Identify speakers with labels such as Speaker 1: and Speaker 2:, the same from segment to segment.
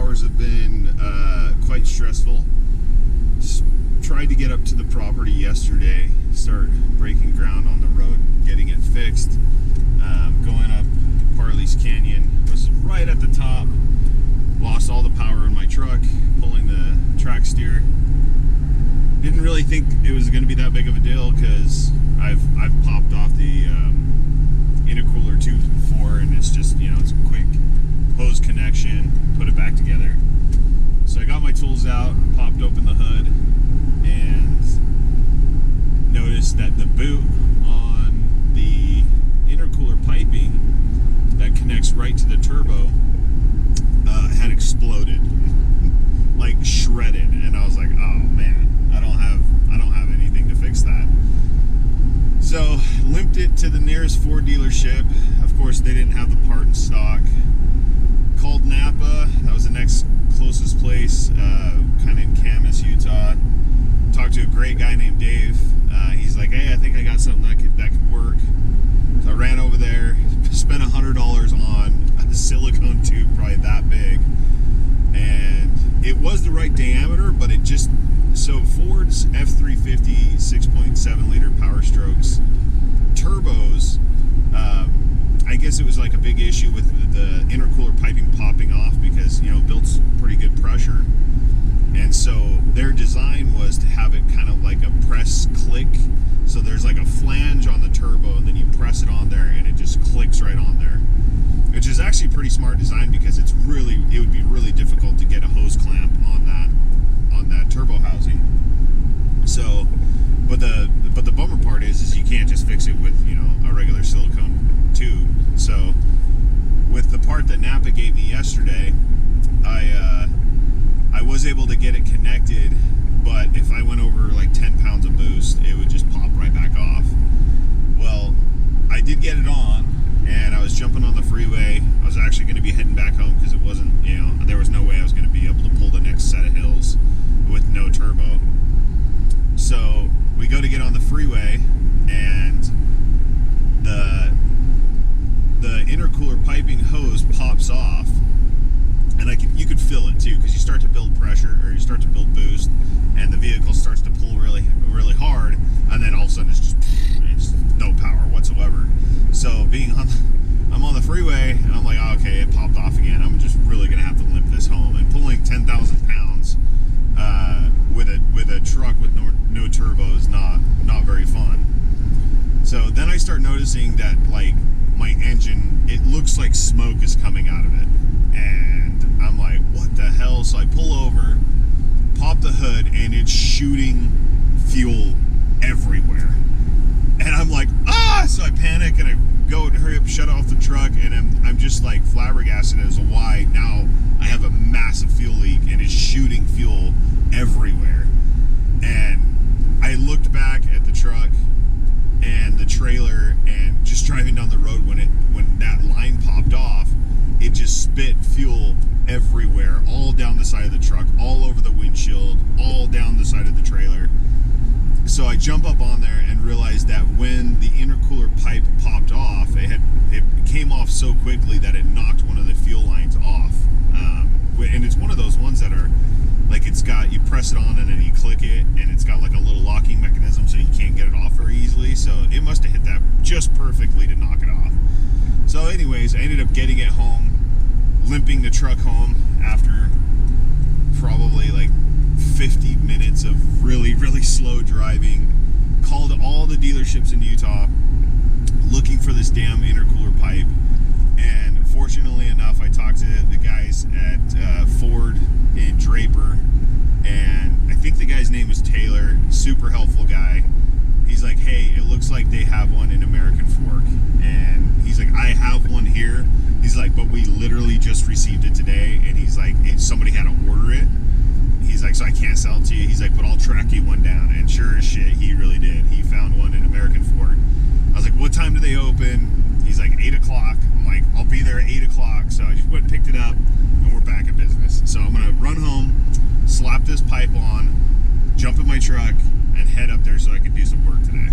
Speaker 1: hours have been quite stressful. Tried to get up to the property yesterday, start breaking ground on the road, getting it fixed. Going up Parley's Canyon, was right at the top. Lost all the power in my truck, pulling the track steer. Didn't really think it was going to be that big of a deal because I've popped off the intercooler tubes before, and it's just, it's a quick hose connection, put it back together. So I got my tools out, popped open the hood, and noticed that the boot on the intercooler piping that connects right to the turbo had exploded, like shredded, and I was like, oh man, I don't have anything to fix that. So limped it to the nearest Ford dealership. Of course, they didn't have the part in stock. Called Napa. That was the next closest place, kind of in Camas, Utah. Talked to a great guy named Dave. He's like, hey, I think I got something that could work. So I ran over there, spent $100 on a silicone tube, probably that big, and it was the right diameter, but it just, so Ford's F350 6.7 liter Power Strokes turbos, I guess it was like a big issue with the intercooler piping popping off because, built's pretty good pressure. And so their design was to have it kind of like a press click. So there's like a flange on the turbo, and then you press it on there and it just clicks right on there. Which is actually pretty smart design because it would be really difficult to get a hose clamp on that turbo housing. So, but the bummer part is you can't just fix it with, a regular silicone tube. So with the part that Napa gave me yesterday, I was able to get it connected, but if I went over like 10 pounds of boost, it would just pop right back off. Well, I did get it on, and I was jumping on the freeway. I was actually going to be heading back home because it wasn't, there was no way I was going to be able to pull the next set of hills with no turbo. So we go to get on the freeway, and the intercooler piping hose pops off, and you could feel it too, because you start to build pressure, or you start to build boost, and the vehicle starts to pull really, really hard, and then all of a sudden it's no power whatsoever. So I'm on the freeway, and I'm like, oh, okay, it popped off again. I'm just really gonna have to limp this home. And pulling 10,000 pounds with a truck with no turbo is not very fun. So then I start noticing that like my engine, it looks like smoke is coming out of it, and I'm like, what the hell? So I pull over, pop the hood, and it's shooting fuel everywhere. And I'm like, ah! So I panic and I go to hurry up, shut off the truck, and I'm just like flabbergasted as to why now I have a massive fuel leak and it's shooting fuel everywhere. And I looked back at the truck and the trailer, and just driving down the road when that line popped off, it just spit fuel everywhere, all down the side of the truck, all over the windshield, all down the side of the trailer. So I jump up on there and realize that when the intercooler pipe popped off, it came off so quickly that it knocked one of the fuel lines off. And it's one of those ones that are like, you press it on and then you click it, and it's got like a little locking mechanism so you can't get it off very easily. So it must have hit that just perfectly to knock it off. So anyways, I ended up getting it home, limping the truck home after probably like 50 minutes of really, really slow driving. Called all the dealerships in Utah looking for this damn intercooler pipe, and fortunately enough, I talked to the guys at Ford in Draper, and I think the guy's name was Taylor. Super helpful guy. He's like, hey, it looks like they have one in American Fork, and he's like, I have one here. He's like, but we literally just received it today, and he's like, somebody had to order it. He's like, so I can't sell it to you. He's like, but I'll track you one down. And sure as shit, he really did. He found one in American Fork. I was like, what time do they open? He's like, 8 o'clock. I'm like, I'll be there at 8 o'clock. So I just went and picked it up, and we're back in business. So I'm going to run home, slap this pipe on, jump in my truck, and head up there so I can do some work today.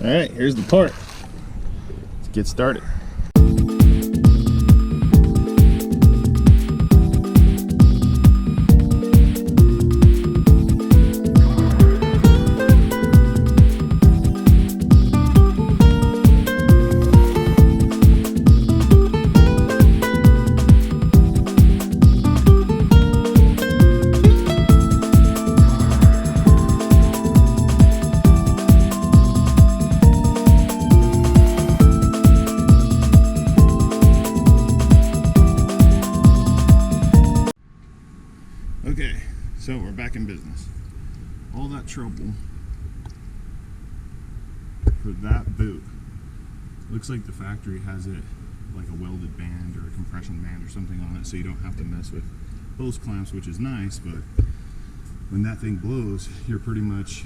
Speaker 1: All right, here's the part. Let's get started. Okay, so we're back in business. All that trouble for that boot. Looks like the factory has it like a welded band or a compression band or something on it, so you don't have to mess with hose clamps, which is nice, but when that thing blows, you're pretty much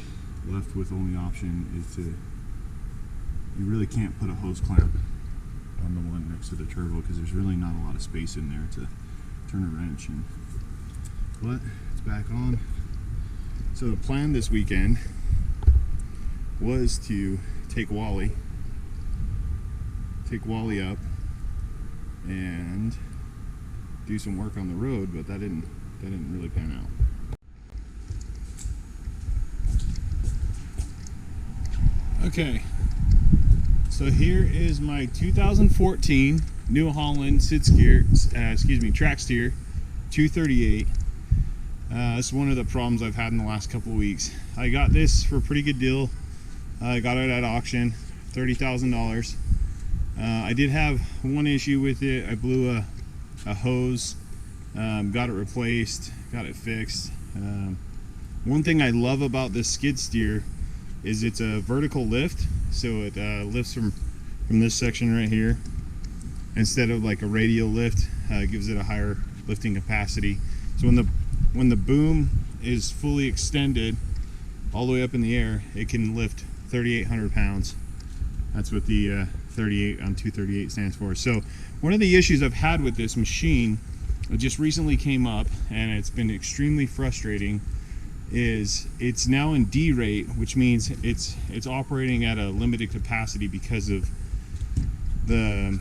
Speaker 1: left with only option is to, you really can't put a hose clamp on the one next to the turbo because there's really not a lot of space in there to turn a wrench in. But it's back on. So the plan this weekend was to take Wally up and do some work on the road, but that didn't really pan out. Okay, so here is my 2014 New Holland track steer 238. It's one of the problems I've had in the last couple of weeks. I got this for a pretty good deal. I got it at auction, $30,000. I did have one issue with it. I blew a hose, got it replaced, got it fixed. One thing I love about this skid steer is it's a vertical lift, so it lifts from this section right here instead of like a radial lift. It gives it a higher lifting capacity. So when the boom is fully extended all the way up in the air, it can lift 3,800 pounds. That's what the 38 on 238 stands for. So one of the issues I've had with this machine, it just recently came up and it's been extremely frustrating, is it's now in D rate, which means it's operating at a limited capacity because of the,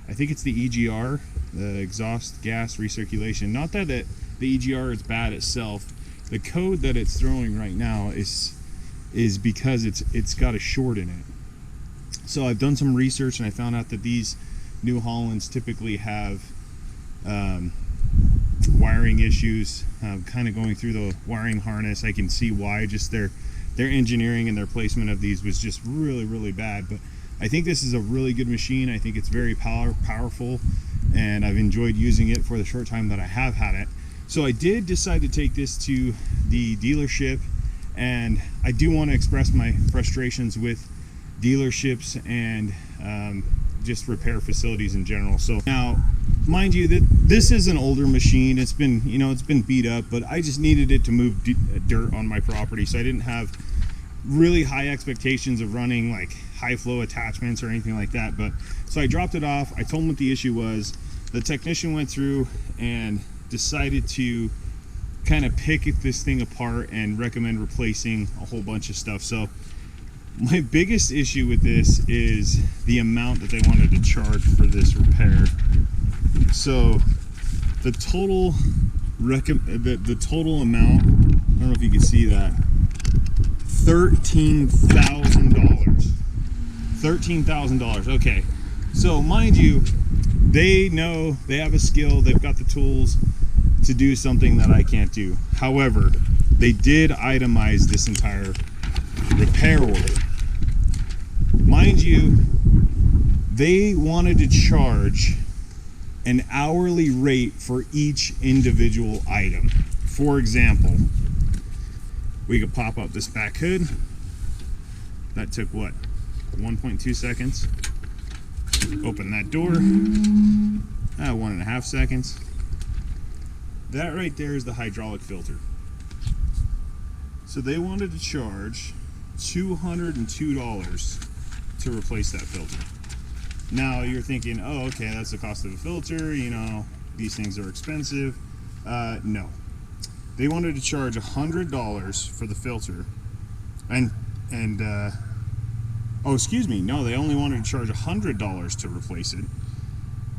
Speaker 1: I think it's the EGR, the exhaust gas recirculation. Not that the EGR is bad itself. The code that it's throwing right now is because it's got a short in it. So I've done some research and I found out that these New Hollands typically have wiring issues. Kind of going through the wiring harness, I can see why. Just their engineering and their placement of these was just really bad. But I think this is a really good machine. I think it's very powerful, and I've enjoyed using it for the short time that I have had it. So I did decide to take this to the dealership, and I do want to express my frustrations with dealerships and just repair facilities in general. So now, mind you, that this is an older machine. It's been, it's been beat up, but I just needed it to move dirt on my property, so I didn't have really high expectations of running like high flow attachments or anything like that. But so I dropped it off. I told him what the issue was. The technician went through and decided to kind of pick this thing apart and recommend replacing a whole bunch of stuff. So my biggest issue with this is the amount that they wanted to charge for this repair. So the total the total amount, I don't know if you can see that, $13,000. $13,000. Okay, so mind you, they know they have a skill, they've got the tools to do something that I can't do. However, they did itemize this entire repair order. Mind you, they wanted to charge an hourly rate for each individual item. For example, we could pop up this back hood. That took what, 1.2 seconds. Open that door, 1.5 seconds. That right there is the hydraulic filter. So they wanted to charge $202 to replace that filter. Now you're thinking, oh, okay, that's the cost of a filter, these things are expensive. No. They wanted to charge $100 for the filter and Oh, excuse me. No, they only wanted to charge $100 to replace it,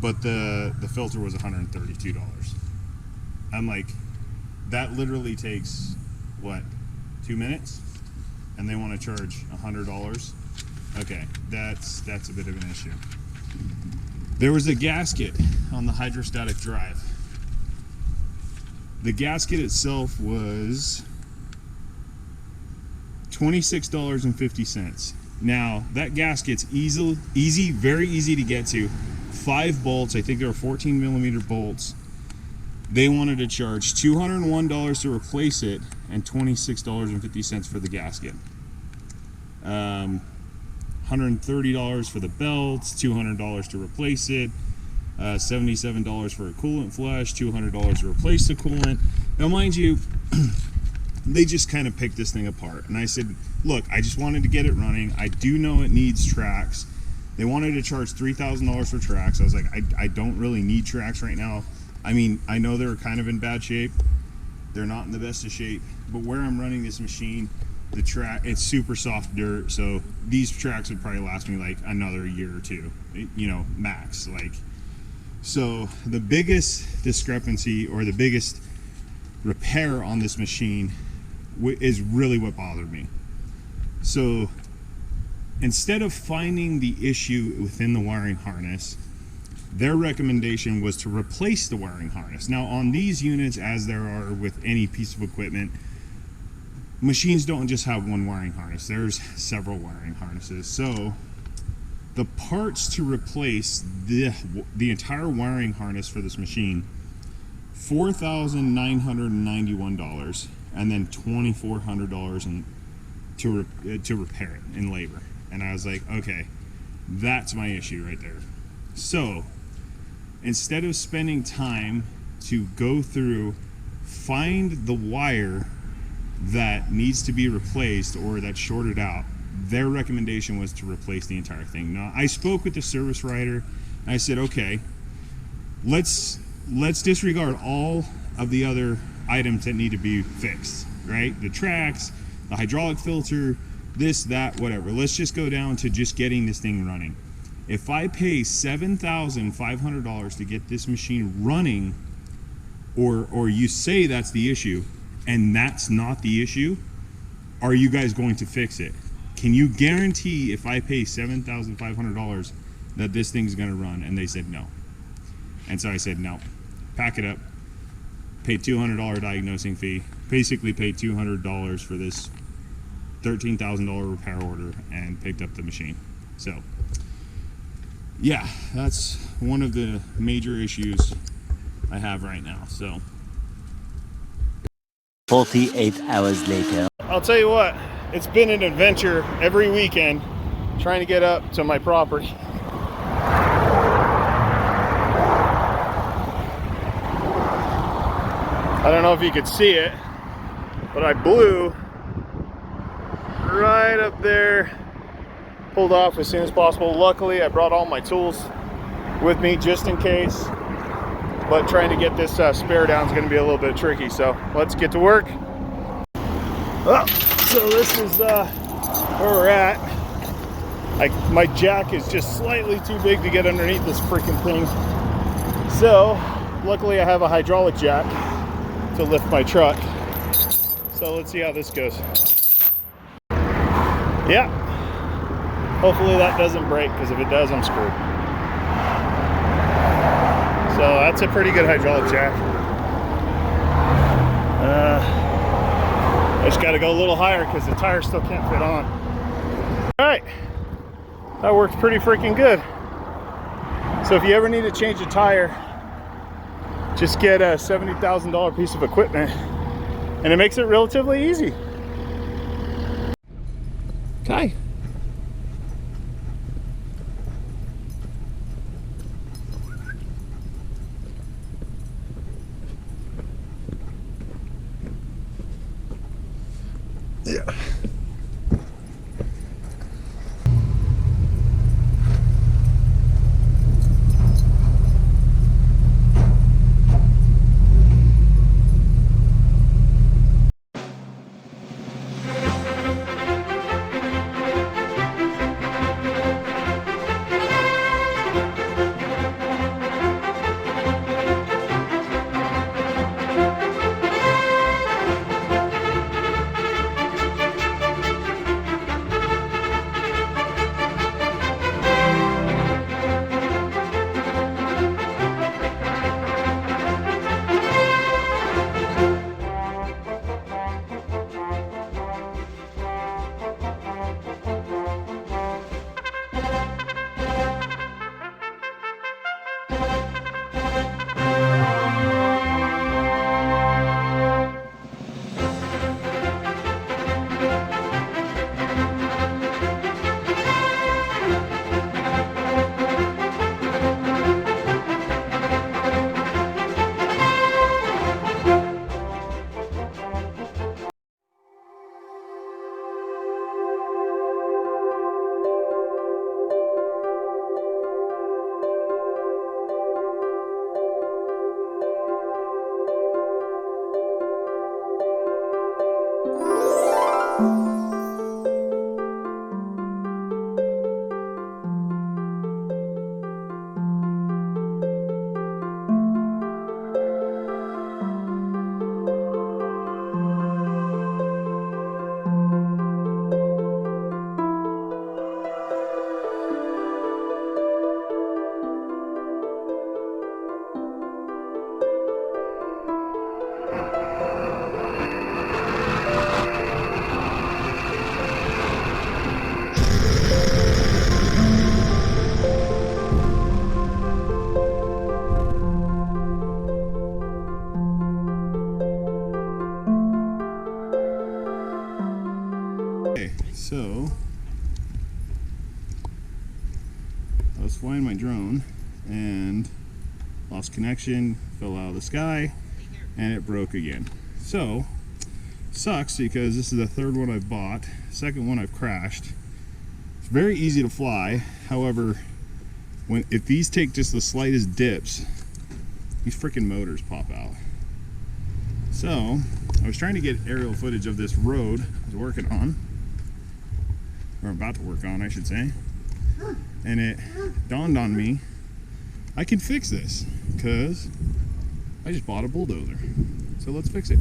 Speaker 1: but the filter was $132. I'm like, that literally takes what, 2 minutes, and they want to charge $100. Okay, that's a bit of an issue. There was a gasket on the hydrostatic drive. The gasket itself was $26.50. Now, that gasket's easy, very easy to get to. 5 bolts, I think they were 14 millimeter bolts. They wanted to charge $201 to replace it and $26.50 for the gasket. $130 for the belts, $200 to replace it, $77 for a coolant flush, $200 to replace the coolant. Now, mind you, they just kind of picked this thing apart. And I said, look, I just wanted to get it running. I do know it needs tracks. They wanted to charge $3,000 for tracks. I was like, I don't really need tracks right now. I mean, I know they're kind of in bad shape. They're not in the best of shape. But where I'm running this machine, the track, it's super soft dirt. So these tracks would probably last me like another year or two, you know, max. Like, so the biggest discrepancy or the biggest repair on this machine is really what bothered me. So instead of finding the issue within the wiring harness, their recommendation was to replace the wiring harness. Now, on these units, as there are with any piece of equipment, machines don't just have one wiring harness. There's several wiring harnesses. So the parts to replace the entire wiring harness for this machine, $4,991, and then $2,400 to repair it in labor. And I was like, okay, that's my issue right there. So instead of spending time to go through, find the wire that needs to be replaced or that's shorted out, their recommendation was to replace the entire thing. Now, I spoke with the service writer and I said, okay, let's disregard all of the other items that need to be fixed, right? The tracks, the hydraulic filter, this, that, whatever. Let's just go down to just getting this thing running. If I pay $7,500 to get this machine running, or you say that's the issue, and that's not the issue, are you guys going to fix it? Can you guarantee if I pay $7,500 that this thing's gonna run? And they said no. And so I said no. Pack it up. Paid $200 diagnosing fee. Basically paid $200 for this $13,000 repair order and picked up the machine. So yeah, that's one of the major issues I have right now. So
Speaker 2: 48 hours later.
Speaker 1: I'll tell you what, it's been an adventure every weekend trying to get up to my property. I don't know if you could see it, but I blew right up there, pulled off as soon as possible. Luckily, I brought all my tools with me just in case, but trying to get this spare down is going to be a little bit tricky, so let's get to work. So this is where we're at. My jack is just slightly too big to get underneath this freaking thing, so luckily I have a hydraulic jack to lift my truck. So let's see how this goes. Yeah, hopefully that doesn't break, because if it does, I'm screwed. So that's a pretty good hydraulic jack. I just got to go a little higher because the tire still can't fit on. All right, that works pretty freaking good. So if you ever need to change a tire, just get a $70,000 piece of equipment, and it makes it relatively easy. Okay. Yeah.
Speaker 3: flying my drone and lost connection, fell out of the sky, and it broke again. So, sucks because this is the third one I've bought, second one I've crashed. It's very easy to fly, however, if these take just the slightest dips, these freaking motors pop out. So, I was trying to get aerial footage of this road I was working on, or about to work on, I should say, and it dawned on me, I can fix this, because I just bought a bulldozer. So let's fix it.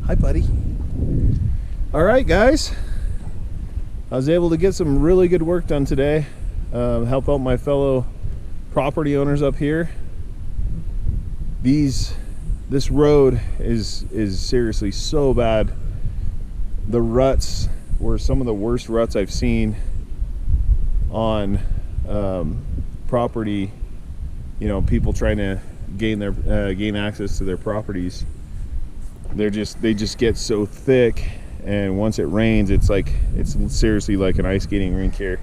Speaker 3: Hi, buddy. All right, guys. I was able to get some really good work done today. Help out my fellow property owners up here. This road is seriously so bad. The ruts were some of the worst ruts I've seen on property. You know, people trying to gain access to their properties. They just get so thick, and once it rains, it's seriously like an ice skating rink here.